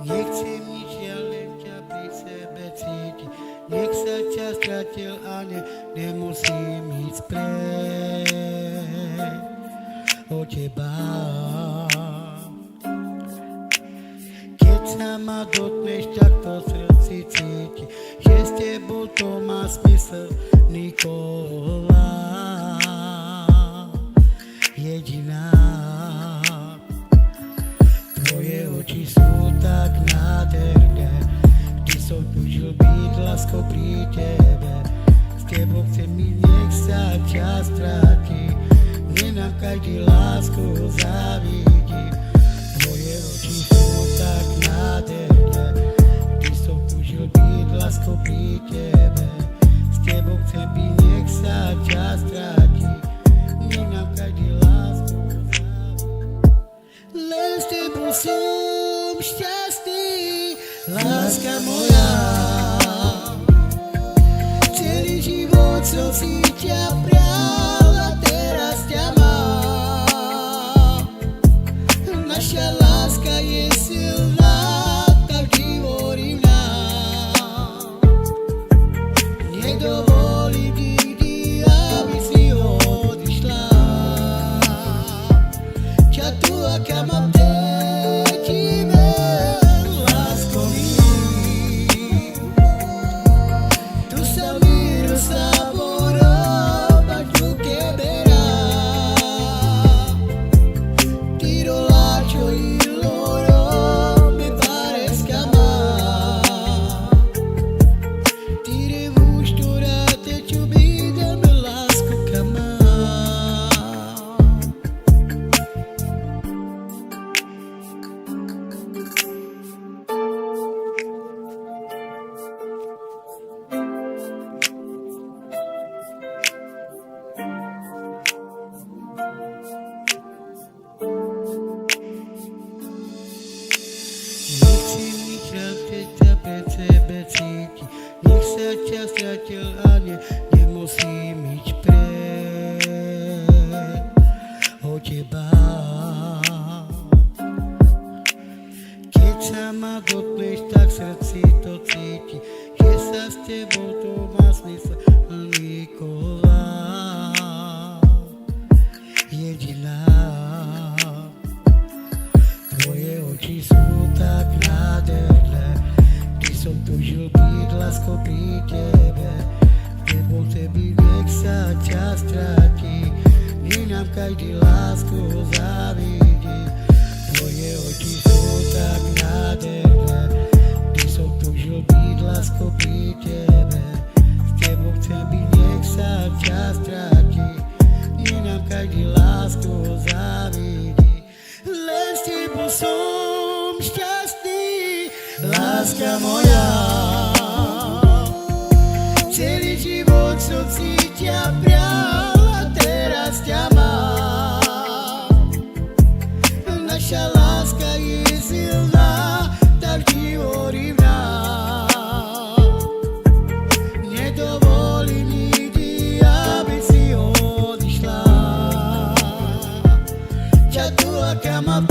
Nechcem nič, ja len ťa pri sebe cítiť. Nech sa ťa stratil a nemusím ísť preč od teba. Keď sa ma dotkneš, tak to v srdci cíti, že s tebou to má smysl, Nikola jediná. Tvoje oči sú tak nádherné, vždy som túžil byť láskou pri tebe. S tebou chcem ísť, nech sa čas stratí, mne nám každý lásku závidí. Tvoje oči sú tak nádherné, vždy som túžil byť láskou pri tebe. S tebou chcem byť, nech sa čas stratí, mne nám každý lásku závidí. Len s tebou som šťastný, láska moja. Celý život som si ťa prial a teraz ťa mám. Naša láska je silná, tak hovorím nám. Nedovolím nikdy, aby si odišla. Ťa tu, aká mám cítime, lásko mi. Tu sa mír saborovať v ruke berá. Tiro lačo i loro me parezca mal. Tire vuštura te čubi da me lásko kamá. Nechcem nič, len keď ťa pred sebe cítiť. Nech sa ťa stratil a nemusím ísť preč od teba. Keď sa ma dotkneš, tak v srdci to cíti, že sa s tebou to má smysl, Nikola jediná. Tvoje oči sú tak nádherné, vždy som túžil byť láskou pri tebe. S tebou chcem byť, nech sa čas stratí, mne nám každý lásku závidí. Tvoje oči sú tak nádherné, vždy som túžil byť láskou pri tebe. S tebou chcem byť, nech sa čas stratí, mne nám každý lásku závidí. Len s tebou som šťastný, láska moja. Celý život som si ťa prial a teraz ťa mám. Naša láska je silná, tak vždy hovorím nám. Nedovolím nikdy, aby si odišla. Ťa tu, aká mám